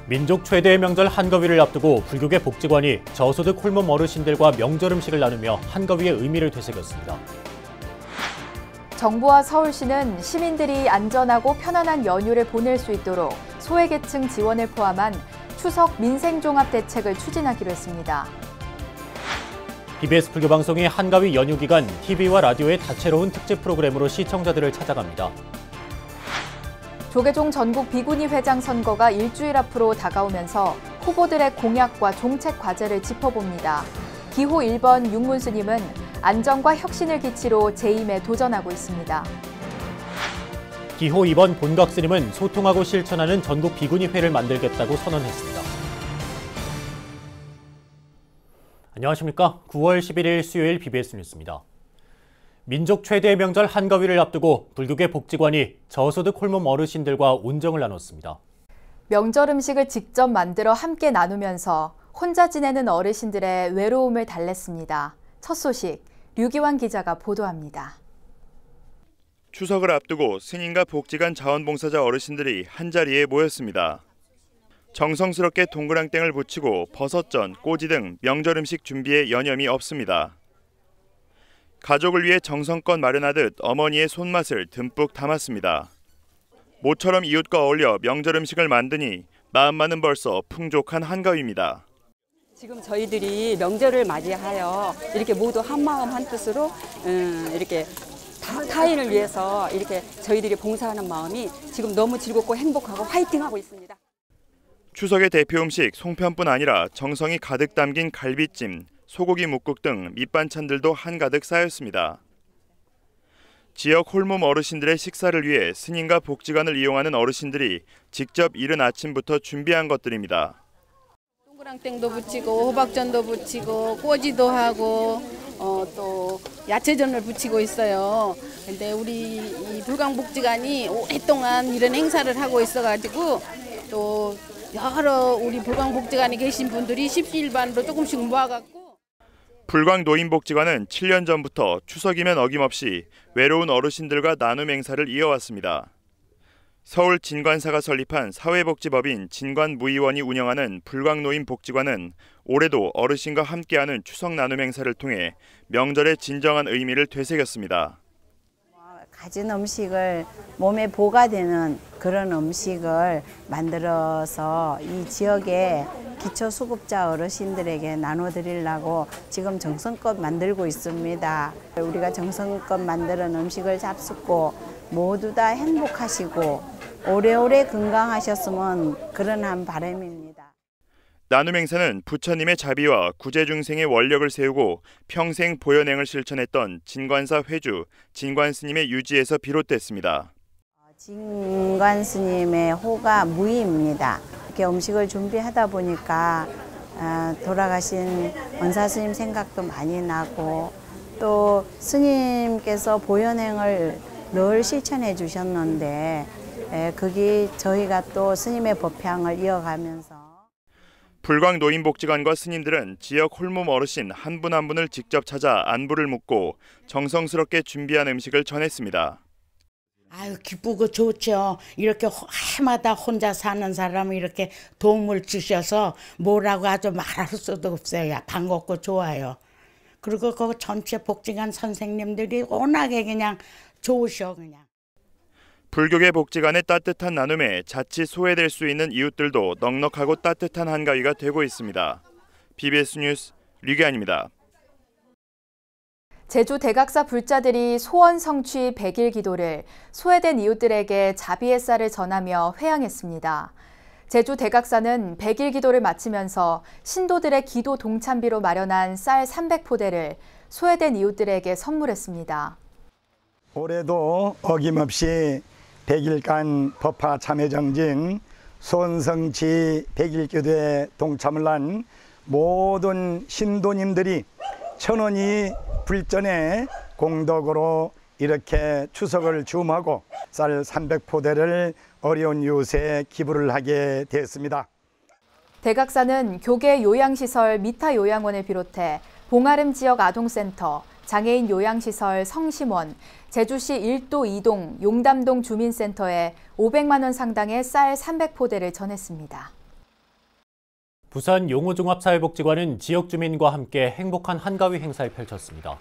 민족 최대의 명절 한가위를 앞두고 불교계 복지관이 저소득 홀몸 어르신들과 명절 음식을 나누며 한가위의 의미를 되새겼습니다. 정부와 서울시는 시민들이 안전하고 편안한 연휴를 보낼 수 있도록 소외계층 지원을 포함한 추석 민생종합대책을 추진하기로 했습니다. BBS 불교방송이 한가위 연휴 기간 TV와 라디오의 다채로운 특집 프로그램으로 시청자들을 찾아갑니다. 조계종 전국 비구니 회장 선거가 일주일 앞으로 다가오면서 후보들의 공약과 정책 과제를 짚어봅니다. 기호 1번 윤문 스님은 안정과 혁신을 기치로 재임에 도전하고 있습니다. 기호 2번 본각 스님은 소통하고 실천하는 전국 비구니회를 만들겠다고 선언했습니다. 안녕하십니까? 9월 11일 수요일 BBS 뉴스입니다. 민족 최대의 명절 한가위를 앞두고 불교계 복지관이 저소득 홀몸 어르신들과 온정을 나눴습니다. 명절 음식을 직접 만들어 함께 나누면서 혼자 지내는 어르신들의 외로움을 달랬습니다. 첫 소식, 류기환 기자가 보도합니다. 추석을 앞두고 스님과 복지관 자원봉사자 어르신들이 한자리에 모였습니다. 정성스럽게 동그랑땡을 붙이고 버섯전, 꼬지 등 명절 음식 준비에 여념이 없습니다. 가족을 위해 정성껏 마련하듯 어머니의 손맛을 듬뿍 담았습니다. 모처럼 이웃과 어울려 명절 음식을 만드니 마음만은 벌써 풍족한 한가위입니다. 지금 저희들이 명절을 맞이하여 이렇게 모두 한마음 한뜻으로 이렇게 타인을 위해서 이렇게 저희들이 봉사하는 마음이 지금 너무 즐겁고 행복하고 화이팅하고 있습니다. 추석의 대표 음식 송편뿐 아니라 정성이 가득 담긴 갈비찜, 소고기 묵국 등 밑반찬들도 한가득 쌓였습니다. 지역 홀몸 어르신들의 식사를 위해 스님과 복지관을 이용하는 어르신들이 직접 이른 아침부터 준비한 것들입니다. 동그랑땡도 붙이고 호박전도 붙이고 꼬지도 하고 또 야채전을 붙이고 있어요. 근데 우리 이 불광복지관이 오랫동안 이런 행사를 하고 있어가지고 또 여러 우리 불광복지관에 계신 분들이 십시일반으로 조금씩 모아갖고 불광노인복지관은 7년 전부터 추석이면 어김없이 외로운 어르신들과 나눔 행사를 이어왔습니다. 서울 진관사가 설립한 사회복지법인 진관무의원이 운영하는 불광노인복지관은 올해도 어르신과 함께하는 추석 나눔 행사를 통해 명절의 진정한 의미를 되새겼습니다. 가진 음식을 몸에 보가 되는 그런 음식을 만들어서 이 지역의 기초수급자 어르신들에게 나눠드리려고 지금 정성껏 만들고 있습니다. 우리가 정성껏 만드는 음식을 잡숫고 모두 다 행복하시고 오래오래 건강하셨으면 그런 한 바람입니다. 나눔 행사는 부처님의 자비와 구제중생의 원력을 세우고 평생 보현행을 실천했던 진관사 회주 진관 스님의 유지에서 비롯됐습니다. 진관 스님의 호가 무의입니다. 이렇게 음식을 준비하다 보니까 돌아가신 원사 스님 생각도 많이 나고 또 스님께서 보현행을 늘 실천해 주셨는데 그게 저희가 또 스님의 법향을 이어가면서 불광노인복지관과 스님들은 지역 홀몸 어르신 한 분 한 분을 직접 찾아 안부를 묻고 정성스럽게 준비한 음식을 전했습니다. 아유, 기쁘고 좋죠. 이렇게 해마다 혼자 사는 사람이 이렇게 도움을 주셔서 뭐라고 아주 말할 수도 없어요. 반갑고 좋아요. 그리고 그 전체 복지관 선생님들이 워낙에 그냥 좋으셔 그냥. 불교계 복지관의 따뜻한 나눔에 자칫 소외될 수 있는 이웃들도 넉넉하고 따뜻한 한가위가 되고 있습니다. BBS 뉴스 류기환입니다. 제주 대각사 불자들이 소원 성취 100일 기도를 소외된 이웃들에게 자비의 쌀을 전하며 회향했습니다. 제주 대각사는 100일 기도를 마치면서 신도들의 기도 동참비로 마련한 쌀 300포대를 소외된 이웃들에게 선물했습니다. 올해도 어김없이 100일간 법화 참회 정진 소원성취 100일 기도에 동참을 한 모든 신도님들이 천원이 불전에 공덕으로 이렇게 추석을 줌하고 쌀 300포대를 어려운 이웃에 기부를 하게 되었습니다. 대각사는 교계 요양시설 미타 요양원을 비롯해 봉아름 지역 아동센터, 장애인 요양시설 성심원, 제주시 1도 2동 용담동 주민센터에 500만 원 상당의 쌀 300포대를 전했습니다. 부산 용호종합사회복지관은 지역 주민과 함께 행복한 한가위 행사를 펼쳤습니다.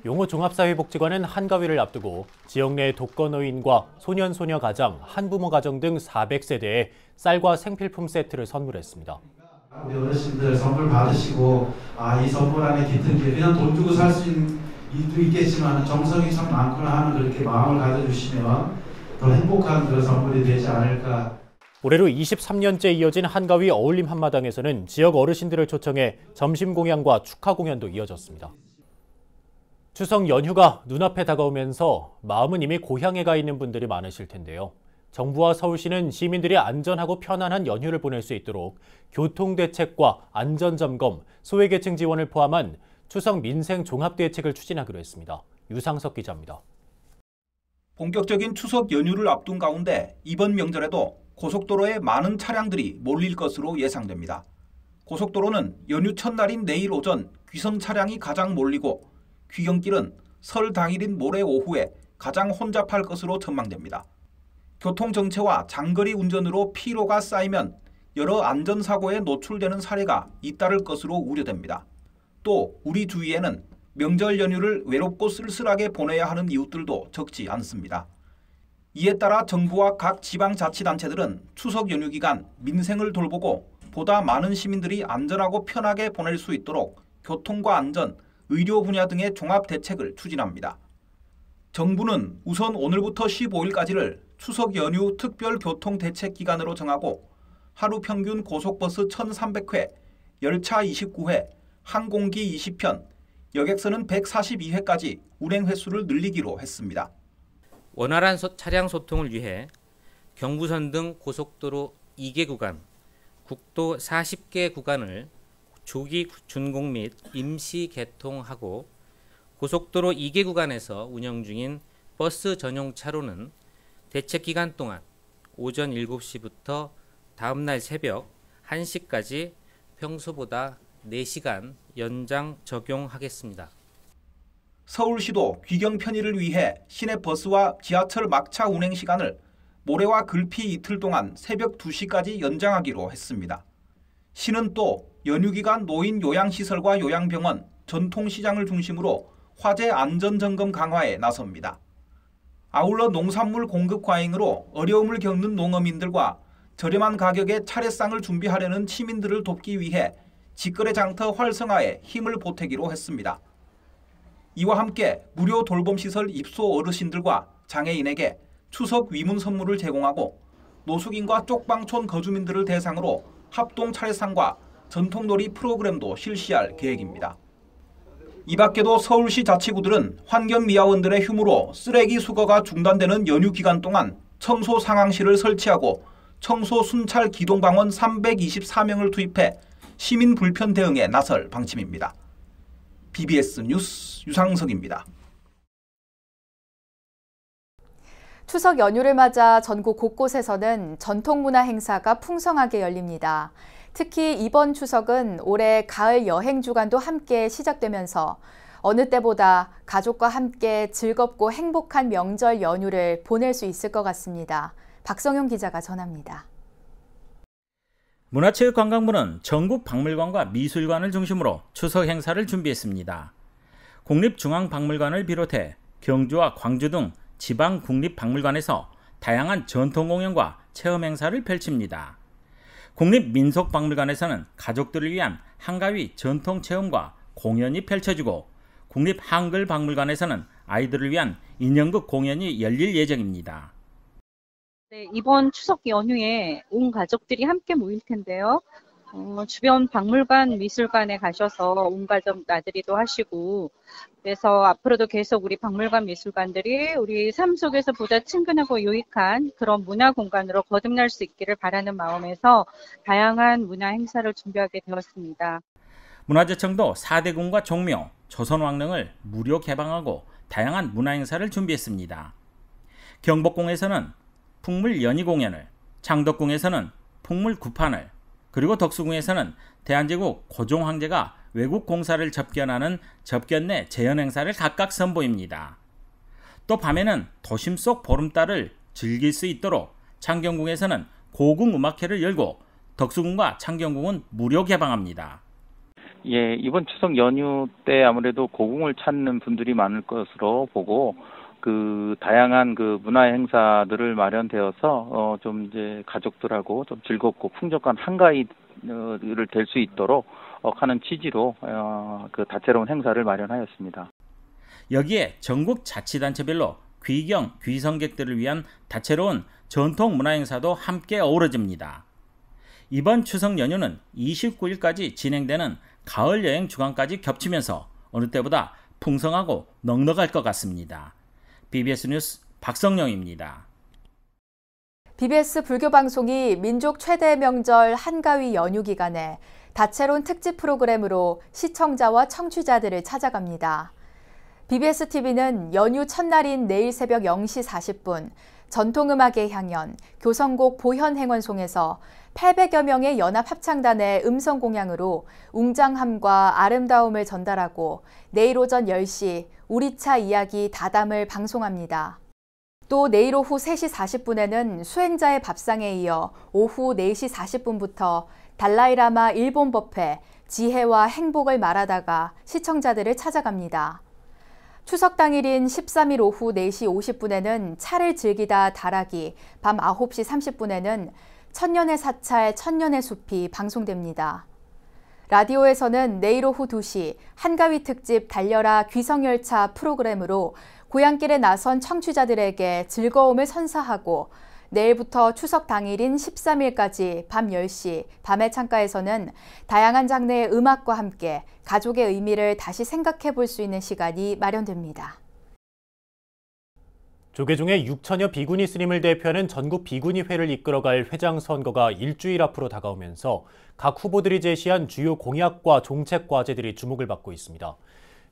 용호종합사회복지관은 한가위를 앞두고 지역 내 독거노인과 소년소녀 가정, 한부모 가정 등 400세대에 쌀과 생필품 세트를 선물했습니다. 우리 어르신들 선물 받으시고 이 선물 안에 깃든 게 그냥 돈 주고 살 수 있겠지만 정성이 참 많구나 하는 그렇게 마음을 가져주시면 더 행복한 그런 선물이 되지 않을까. 올해로 23년째 이어진 한가위 어울림 한마당에서는 지역 어르신들을 초청해 점심 공양과 축하 공연도 이어졌습니다. 추석 연휴가 눈앞에 다가오면서 마음은 이미 고향에 가 있는 분들이 많으실 텐데요. 정부와 서울시는 시민들이 안전하고 편안한 연휴를 보낼 수 있도록 교통대책과 안전점검, 소외계층 지원을 포함한 추석 민생 종합대책을 추진하기로 했습니다. 유상석 기자입니다. 본격적인 추석 연휴를 앞둔 가운데 이번 명절에도 고속도로에 많은 차량들이 몰릴 것으로 예상됩니다. 고속도로는 연휴 첫날인 내일 오전 귀성 차량이 가장 몰리고 귀경길은 설 당일인 모레 오후에 가장 혼잡할 것으로 전망됩니다. 교통정체와 장거리 운전으로 피로가 쌓이면 여러 안전사고에 노출되는 사례가 잇따를 것으로 우려됩니다. 또 우리 주위에는 명절 연휴를 외롭고 쓸쓸하게 보내야 하는 이웃들도 적지 않습니다. 이에 따라 정부와 각 지방자치단체들은 추석 연휴 기간 민생을 돌보고 보다 많은 시민들이 안전하고 편하게 보낼 수 있도록 교통과 안전, 의료 분야 등의 종합 대책을 추진합니다. 정부는 우선 오늘부터 15일까지를 추석 연휴 특별 교통 대책 기간으로 정하고 하루 평균 고속버스 1,300회, 열차 29회, 항공기 20편, 여객선은 142회까지 운행 횟수를 늘리기로 했습니다. 원활한 차량 소통을 위해 경부선 등 고속도로 2개 구간, 국도 40개 구간을 조기 준공 및 임시 개통하고 고속도로 2개 구간에서 운영 중인 버스 전용 차로는 대책 기간 동안 오전 7시부터 다음날 새벽 1시까지 평소보다 4시간 연장 적용하겠습니다. 서울시도 귀경 편의를 위해 시내 버스와 지하철 막차 운행 시간을 모레와 글피 이틀 동안 새벽 2시까지 연장하기로 했습니다. 시는 또 연휴 기간 노인 요양시설과 요양병원, 전통시장을 중심으로 화재 안전점검 강화에 나섭니다. 아울러 농산물 공급 과잉으로 어려움을 겪는 농어민들과 저렴한 가격에 차례상을 준비하려는 시민들을 돕기 위해 직거래 장터 활성화에 힘을 보태기로 했습니다. 이와 함께 무료 돌봄시설 입소 어르신들과 장애인에게 추석 위문 선물을 제공하고 노숙인과 쪽방촌 거주민들을 대상으로 합동 차례상과 전통놀이 프로그램도 실시할 계획입니다. 이 밖에도 서울시 자치구들은 환경미화원들의 휴무로 쓰레기 수거가 중단되는 연휴 기간 동안 청소 상황실을 설치하고 청소 순찰 기동방원 324명을 투입해 시민 불편 대응에 나설 방침입니다. BBS 뉴스 유상석입니다. 추석 연휴를 맞아 전국 곳곳에서는 전통문화 행사가 풍성하게 열립니다. 특히 이번 추석은 올해 가을 여행 주간도 함께 시작되면서 어느 때보다 가족과 함께 즐겁고 행복한 명절 연휴를 보낼 수 있을 것 같습니다. 박성용 기자가 전합니다. 문화체육관광부는 전국 박물관과 미술관을 중심으로 추석 행사를 준비했습니다. 국립중앙박물관을 비롯해 경주와 광주 등 지방 국립박물관에서 다양한 전통공연과 체험 행사를 펼칩니다. 국립민속박물관에서는 가족들을 위한 한가위 전통체험과 공연이 펼쳐지고 국립한글박물관에서는 아이들을 위한 인형극 공연이 열릴 예정입니다. 네, 이번 추석 연휴에 온 가족들이 함께 모일 텐데요. 주변 박물관, 미술관에 가셔서 온 가족 나들이도 하시고 그래서 앞으로도 계속 우리 박물관, 미술관들이 우리 삶 속에서 보다 친근하고 유익한 그런 문화 공간으로 거듭날 수 있기를 바라는 마음에서 다양한 문화 행사를 준비하게 되었습니다. 문화재청도 4대궁과 종묘, 조선왕릉을 무료 개방하고 다양한 문화 행사를 준비했습니다. 경복궁에서는 풍물 연희 공연을, 창덕궁에서는 풍물 구판을, 그리고 덕수궁에서는 대한제국 고종 황제가 외국 공사를 접견하는 접견내 재현 행사를 각각 선보입니다. 또 밤에는 도심 속 보름달을 즐길 수 있도록 창경궁에서는 고궁 음악회를 열고 덕수궁과 창경궁은 무료 개방합니다. 예, 이번 추석 연휴 때 아무래도 고궁을 찾는 분들이 많을 것으로 보고 다양한 문화 행사들을 마련되어서 좀 이제 가족들하고 좀 즐겁고 풍족한 한가위를 될 수 있도록 하는 취지로 다채로운 행사를 마련하였습니다. 여기에 전국 자치단체별로 귀경, 귀성객들을 위한 다채로운 전통 문화 행사도 함께 어우러집니다. 이번 추석 연휴는 29일까지 진행되는 가을 여행 주간까지 겹치면서 어느 때보다 풍성하고 넉넉할 것 같습니다. BBS 뉴스 박성영입니다. BBS 불교방송이 민족 최대 명절 한가위 연휴 기간에 다채로운 특집 프로그램으로 시청자와 청취자들을 찾아갑니다. BBS TV는 연휴 첫날인 내일 새벽 0시 40분 전통음악의 향연, 교성곡 보현행원송에서 800여 명의 연합합창단의 음성공양으로 웅장함과 아름다움을 전달하고 내일 오전 10시 우리차 이야기 다담을 방송합니다. 또 내일 오후 3시 40분에는 수행자의 밥상에 이어 오후 4시 40분부터 달라이라마 일본 법회, 지혜와 행복을 말하다가 시청자들을 찾아갑니다. 추석 당일인 13일 오후 4시 50분에는 차를 즐기다 다락이, 밤 9시 30분에는 천년의 사찰, 천년의 숲이 방송됩니다. 라디오에서는 내일 오후 2시 한가위 특집 달려라 귀성열차 프로그램으로 고향길에 나선 청취자들에게 즐거움을 선사하고 내일부터 추석 당일인 13일까지 밤 10시 밤의 창가에서는 다양한 장르의 음악과 함께 가족의 의미를 다시 생각해 볼 수 있는 시간이 마련됩니다. 조계종의 6천여 비구니 스님을 대표하는 전국 비구니회를 이끌어갈 회장 선거가 일주일 앞으로 다가오면서 각 후보들이 제시한 주요 공약과 정책 과제들이 주목을 받고 있습니다.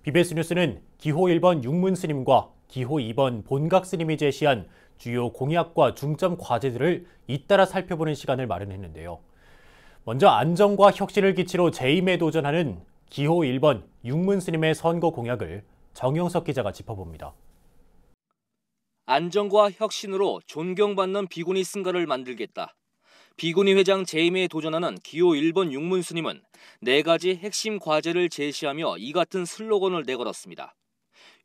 BBS 뉴스는 기호 1번 육문 스님과 기호 2번 본각 스님이 제시한 주요 공약과 중점 과제들을 잇따라 살펴보는 시간을 마련했는데요. 먼저 안정과 혁신을 기치로 재임에 도전하는 기호 1번 육문 스님의 선거 공약을 정영석 기자가 짚어봅니다. 안정과 혁신으로 존경받는 비구니 승가를 만들겠다. 비구니 회장 재임에 도전하는 기호 1번 육문 스님은 4가지 핵심 과제를 제시하며 이 같은 슬로건을 내걸었습니다.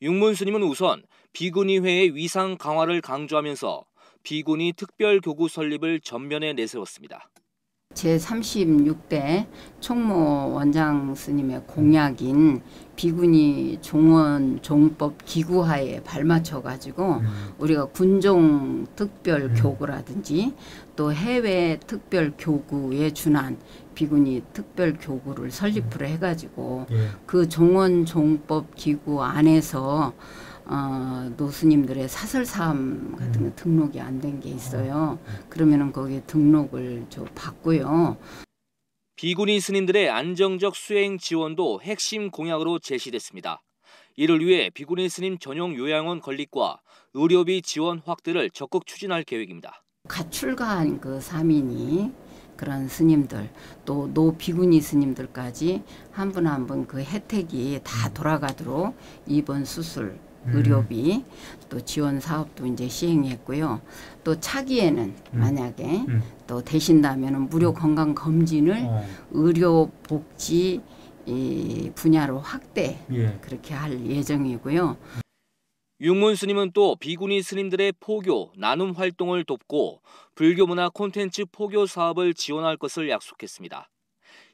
육문 스님은 우선 비구니회의 위상 강화를 강조하면서 비구니 특별교구 설립을 전면에 내세웠습니다. 제36대 총무 원장 스님의 공약인 비구니 종원 종법 기구화에 발맞춰가지고 우리가 군종 특별 교구라든지 또 해외 특별 교구에 준한 비구니 특별 교구를 설립을 해가지고 그 종원 종법 기구 안에서 노스님들의 사설사함 같은 거 등록이 안 된 게 있어요. 그러면은 거기에 등록을 좀 받고요. 비구니 스님들의 안정적 수행 지원도 핵심 공약으로 제시됐습니다. 이를 위해 비구니 스님 전용 요양원 건립과 의료비 지원 확대를 적극 추진할 계획입니다. 갓 출가한 그 사민이 그런 스님들 또 노비구니 스님들까지 한 분 한 분 그 혜택이 다 돌아가도록 입원 수술 의료비 또 지원 사업도 이제 시행했고요. 또 차기에는 만약에 또 되신다면 무료 건강 검진을 의료 복지 분야로 확대 그렇게 할 예정이고요. 육문 스님은 또 비구니 스님들의 포교, 나눔 활동을 돕고 불교 문화 콘텐츠 포교 사업을 지원할 것을 약속했습니다.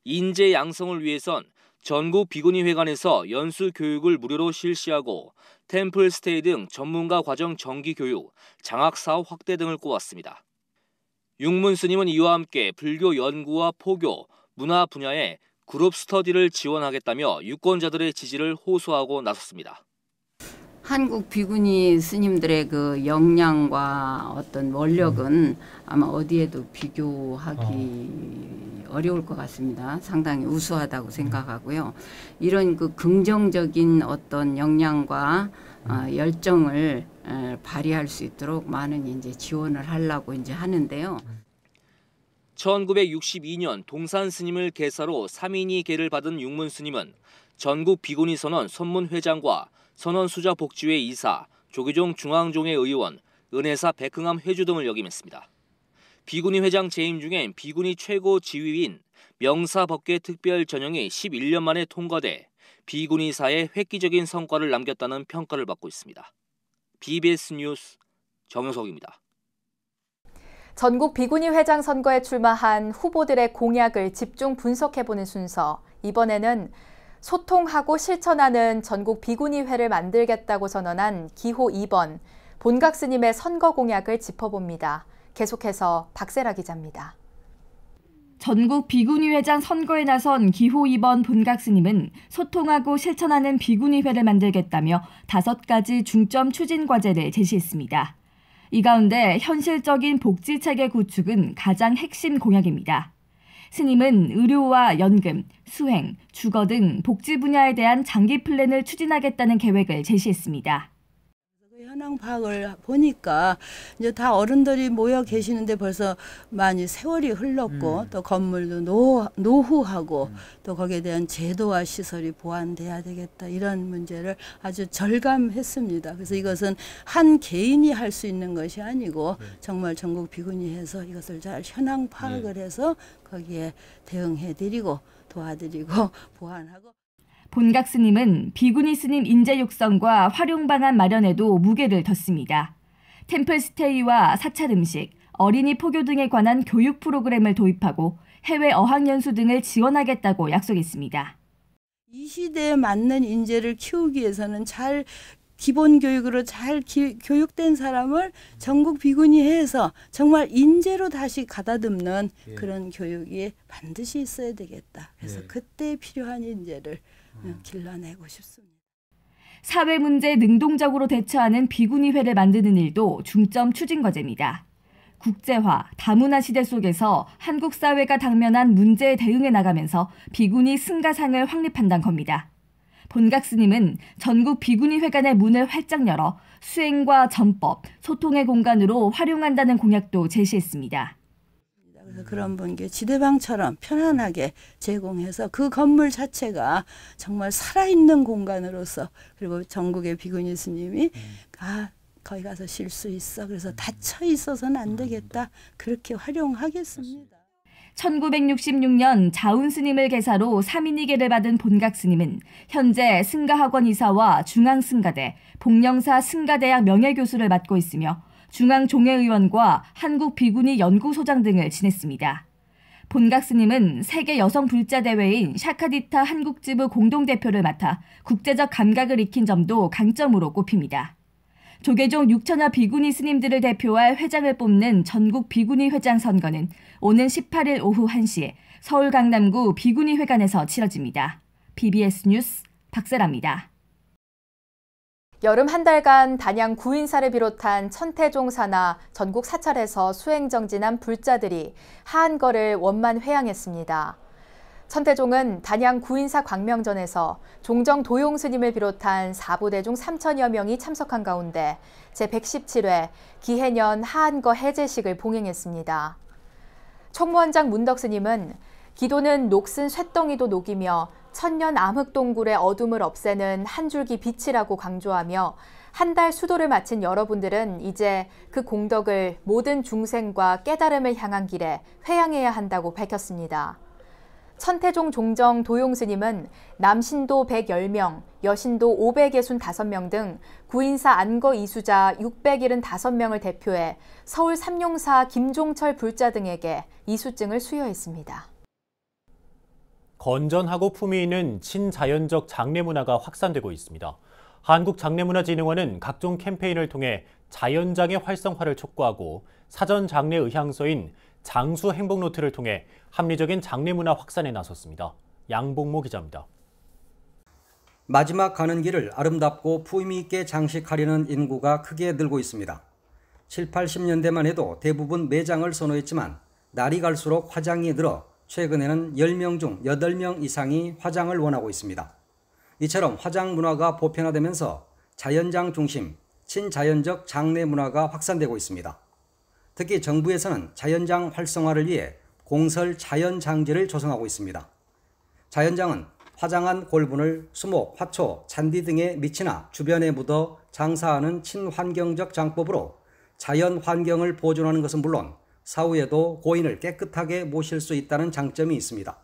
인재 양성을 위해선 전국 비구니 회관에서 연수 교육을 무료로 실시하고 템플 스테이 등 전문가 과정 정기 교육, 장학 사업 확대 등을 꼽았습니다. 육문 스님은 이와 함께 불교 연구와 포교, 문화 분야에 그룹 스터디를 지원하겠다며 유권자들의 지지를 호소하고 나섰습니다. 한국 비구니 스님들의 그 역량과 어떤 원력은 아마 어디에도 비교하기 어려울 것 같습니다. 상당히 우수하다고 생각하고요. 이런 그 긍정적인 어떤 역량과 열정을 발휘할 수 있도록 많은 이제 지원을 하려고 이제 하는데요. 1962년 동산 스님을 계사로 3인이 계를 받은 육문 스님은 전국 비구니 선원 선문회장과 선원수자 복지회 이사, 조계종 중앙종회 의원, 은혜사 백흥암 회주 등을 역임했습니다. 비구니 회장 재임 중엔 비구니 최고 지휘인 명사법계 특별 전형이 11년 만에 통과돼 비구니사에 획기적인 성과를 남겼다는 평가를 받고 있습니다. BBS 뉴스 정효석입니다. 전국 비구니 회장 선거에 출마한 후보들의 공약을 집중 분석해보는 순서. 이번에는 소통하고 실천하는 전국 비구니회를 만들겠다고 선언한 기호 2번 본각 스님의 선거 공약을 짚어봅니다. 계속해서 박세라 기자입니다. 전국 비구니 회장 선거에 나선 기호 2번 본각 스님은 소통하고 실천하는 비구니회를 만들겠다며 5가지 중점 추진 과제를 제시했습니다. 이 가운데 현실적인 복지체계 구축은 가장 핵심 공약입니다. 스님은 의료와 연금, 수행, 주거 등 복지 분야에 대한 장기 플랜을 추진하겠다는 계획을 제시했습니다. 현황 파악을 보니까 이제 다 어른들이 모여 계시는데 벌써 많이 세월이 흘렀고 또 건물도 노후하고 또 거기에 대한 제도와 시설이 보완돼야 되겠다, 이런 문제를 아주 절감했습니다. 그래서 이것은 한 개인이 할 수 있는 것이 아니고 정말 전국 비구니에서 이것을 잘 현황 파악을 해서 거기에 대응해드리고 도와드리고 보완하고. 본각 스님은 비구니 스님 인재 육성과 활용 방안 마련에도 무게를 뒀습니다. 템플스테이와 사찰 음식, 어린이 포교 등에 관한 교육 프로그램을 도입하고 해외 어학연수 등을 지원하겠다고 약속했습니다. 이 시대에 맞는 인재를 키우기 위해서는 잘 기본 교육으로 잘 교육된 사람을 전국 비구니회에서 정말 인재로 다시 가다듬는 그런 교육이 반드시 있어야 되겠다. 그래서 그때 필요한 인재를 길러내고 싶습니다. 사회 문제에 능동적으로 대처하는 비구니회를 만드는 일도 중점 추진 과제입니다. 국제화, 다문화 시대 속에서 한국 사회가 당면한 문제에 대응해 나가면서 비구니 승가상을 확립한다는 겁니다. 본각 스님은 전국 비구니회관의 문을 활짝 열어 수행과 전법, 소통의 공간으로 활용한다는 공약도 제시했습니다. 그래서 그런 분께 지대방처럼 편안하게 제공해서 그 건물 자체가 정말 살아있는 공간으로서, 그리고 전국의 비구니 스님이 거기 가서 쉴 수 있어, 그래서 닫혀 있어서는 안 되겠다, 그렇게 활용하겠습니다. 1966년 자운 스님을 계사로 3인위계를 받은 본각 스님은 현재 승가학원 이사와 중앙승가대, 복령사 승가대학 명예교수를 맡고 있으며 중앙종회의원과 한국비구니 연구소장 등을 지냈습니다. 본각 스님은 세계 여성 불자 대회인 샤카디타 한국지부 공동대표를 맡아 국제적 감각을 익힌 점도 강점으로 꼽힙니다. 조계종 6천여 비구니 스님들을 대표할 회장을 뽑는 전국 비구니 회장 선거는 오는 18일 오후 1시에 서울 강남구 비구니 회관에서 치러집니다. BBS 뉴스 박세라입니다. 여름 한 달간 단양 구인사를 비롯한 천태종 사나 전국 사찰에서 수행정진한 불자들이 하한거를 원만 회양했습니다. 천태종은 단양 구인사 광명전에서 종정 도용 스님을 비롯한 사부대 중 3천여 명이 참석한 가운데 제117회 기해년 하한거 해제식을 봉행했습니다. 총무원장 문덕 스님은 기도는 녹슨 쇳덩이도 녹이며 천년 암흑동굴의 어둠을 없애는 한 줄기 빛이라고 강조하며 한 달 수도를 마친 여러분들은 이제 그 공덕을 모든 중생과 깨달음을 향한 길에 회양해야 한다고 밝혔습니다. 천태종 종정 도용 스님은 남신도 110명, 여신도 565명 등 구인사 안거 이수자 675명을 대표해 서울 삼용사 김종철 불자 등에게 이수증을 수여했습니다. 건전하고 품위 있는 친자연적 장례 문화가 확산되고 있습니다. 한국장례문화진흥원은 각종 캠페인을 통해 자연장의 활성화를 촉구하고 사전 장례 의향서인 장수 행복노트를 통해 합리적인 장례 문화 확산에 나섰습니다. 양봉모 기자입니다. 마지막 가는 길을 아름답고 품위 있게 장식하려는 인구가 크게 늘고 있습니다. 7, 80년대만 해도 대부분 매장을 선호했지만 날이 갈수록 화장이 늘어 최근에는 10명 중 8명 이상이 화장을 원하고 있습니다. 이처럼 화장 문화가 보편화되면서 자연장 중심, 친자연적 장례 문화가 확산되고 있습니다. 특히 정부에서는 자연장 활성화를 위해 공설 자연장지를 조성하고 있습니다. 자연장은 화장한 골분을 수목, 화초, 잔디 등의 밑이나 주변에 묻어 장사하는 친환경적 장법으로 자연 환경을 보존하는 것은 물론 사후에도 고인을 깨끗하게 모실 수 있다는 장점이 있습니다.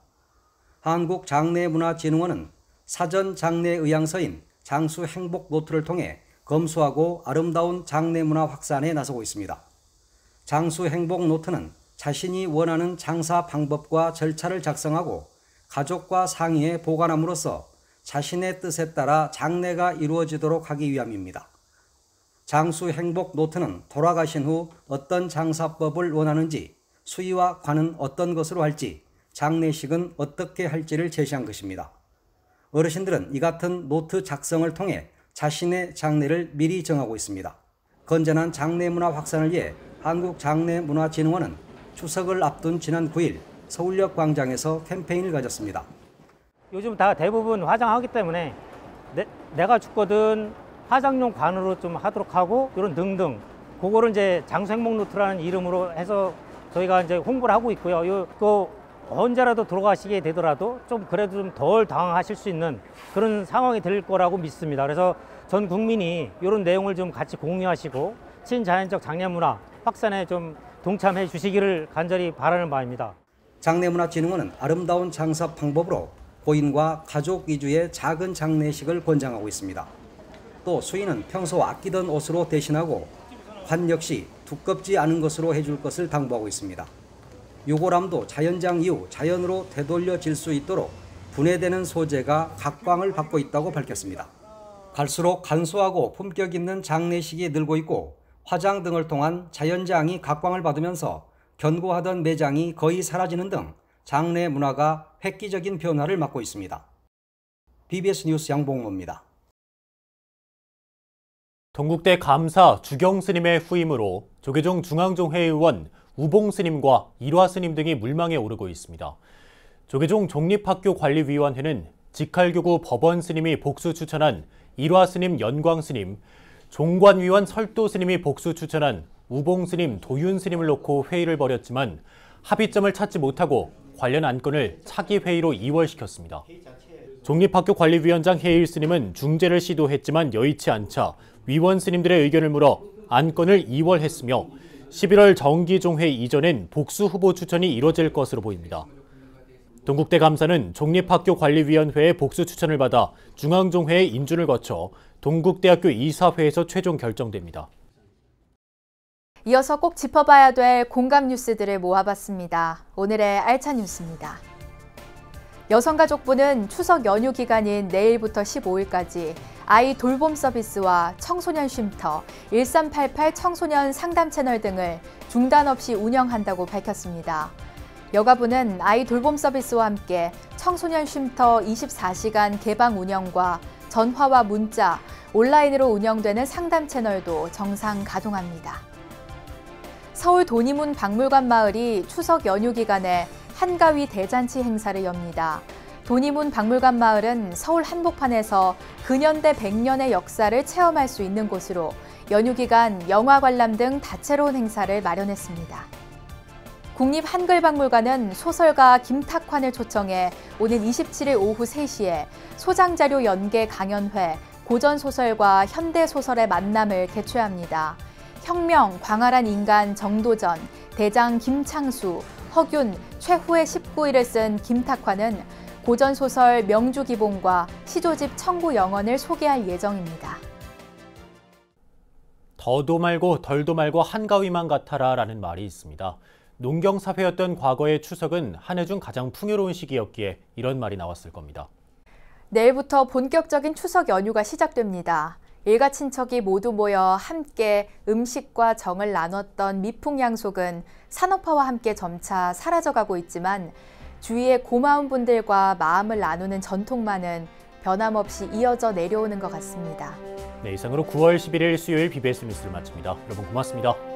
한국장례문화진흥원은 사전 장례 의향서인 장수 행복 노트를 통해 검소하고 아름다운 장례문화 확산에 나서고 있습니다. 장수 행복 노트는 자신이 원하는 장사 방법과 절차를 작성하고 가족과 상의해 보관함으로써 자신의 뜻에 따라 장례가 이루어지도록 하기 위함입니다. 장수 행복 노트는 돌아가신 후 어떤 장사법을 원하는지, 수의와 관은 어떤 것으로 할지, 장례식은 어떻게 할지를 제시한 것입니다. 어르신들은 이 같은 노트 작성을 통해 자신의 장례를 미리 정하고 있습니다. 건전한 장례문화 확산을 위해 한국장례문화진흥원은 추석을 앞둔 지난 9일 서울역 광장에서 캠페인을 가졌습니다. 요즘 다 대부분 화장하기 때문에 내가 죽거든 화장용 관으로 좀 하도록 하고 이런 등등 그거를 이제 장수행복노트라는 이름으로 해서 저희가 이제 홍보를 하고 있고요. 또 언제라도 돌아가시게 되더라도 좀 그래도 좀 덜 당황하실 수 있는 그런 상황이 될 거라고 믿습니다. 그래서 전 국민이 이런 내용을 좀 같이 공유하시고 친자연적 장례문화 확산에 좀 동참해 주시기를 간절히 바라는 바입니다. 장례문화진흥원은 아름다운 장사 방법으로 고인과 가족 위주의 작은 장례식을 권장하고 있습니다. 또 수의는 평소 아끼던 옷으로 대신하고 관 역시 두껍지 않은 것으로 해줄 것을 당부하고 있습니다. 유골함도 자연장 이후 자연으로 되돌려질 수 있도록 분해되는 소재가 각광을 받고 있다고 밝혔습니다. 갈수록 간소하고 품격 있는 장례식이 늘고 있고 화장 등을 통한 자연장이 각광을 받으면서 견고하던 매장이 거의 사라지는 등 장례 문화가 획기적인 변화를 맞고 있습니다. BBS 뉴스 양봉모입니다. 동국대 감사 주경 스님의 후임으로 조계종 중앙종회 의원 우봉 스님과 일화 스님 등이 물망에 오르고 있습니다. 조계종 종립학교관리위원회는 직할교구 법원 스님이 복수 추천한 일화 스님 연광 스님, 종관위원 설도 스님이 복수 추천한 우봉 스님 도윤 스님을 놓고 회의를 벌였지만 합의점을 찾지 못하고 관련 안건을 차기 회의로 이월시켰습니다. 종립학교관리위원장 해일 스님은 중재를 시도했지만 여의치 않자 위원 스님들의 의견을 물어 안건을 이월했으며 11월 정기종회 이전엔 복수 후보 추천이 이뤄질 것으로 보입니다. 동국대 감사는 종립학교관리위원회의 복수 추천을 받아 중앙종회의 인준을 거쳐 동국대학교 이사회에서 최종 결정됩니다. 이어서 꼭 짚어봐야 될 공감 뉴스들을 모아봤습니다. 오늘의 알찬 뉴스입니다. 여성가족부는 추석 연휴 기간인 내일부터 15일까지 아이 돌봄 서비스와 청소년 쉼터, 1388 청소년 상담 채널 등을 중단 없이 운영한다고 밝혔습니다. 여가부는 아이 돌봄 서비스와 함께 청소년 쉼터 24시간 개방 운영과 전화와 문자, 온라인으로 운영되는 상담 채널도 정상 가동합니다. 서울 도니문 박물관 마을이 추석 연휴 기간에 한가위 대잔치 행사를 엽니다. 도니문 박물관 마을은 서울 한복판에서 근현대 100년의 역사를 체험할 수 있는 곳으로 연휴 기간 영화 관람 등 다채로운 행사를 마련했습니다. 국립한글박물관은 소설가 김탁환을 초청해 오는 27일 오후 3시에 소장자료 연계 강연회, 고전소설과 현대소설의 만남을 개최합니다. 혁명, 광활한 인간 정도전, 대장 김창수, 허균, 최후의 19일을 쓴 김탁환은 고전소설 명주기봉과 시조집 청구영언을 소개할 예정입니다. 더도 말고 덜도 말고 한가위만 같아라 라는 말이 있습니다. 농경사회였던 과거의 추석은 한 해 중 가장 풍요로운 시기였기에 이런 말이 나왔을 겁니다. 내일부터 본격적인 추석 연휴가 시작됩니다. 일가 친척이 모두 모여 함께 음식과 정을 나눴던 미풍양속은 산업화와 함께 점차 사라져가고 있지만 주위의 고마운 분들과 마음을 나누는 전통만은 변함없이 이어져 내려오는 것 같습니다. 네, 이상으로 9월 11일 수요일 BBS 뉴스를 마칩니다. 여러분 고맙습니다.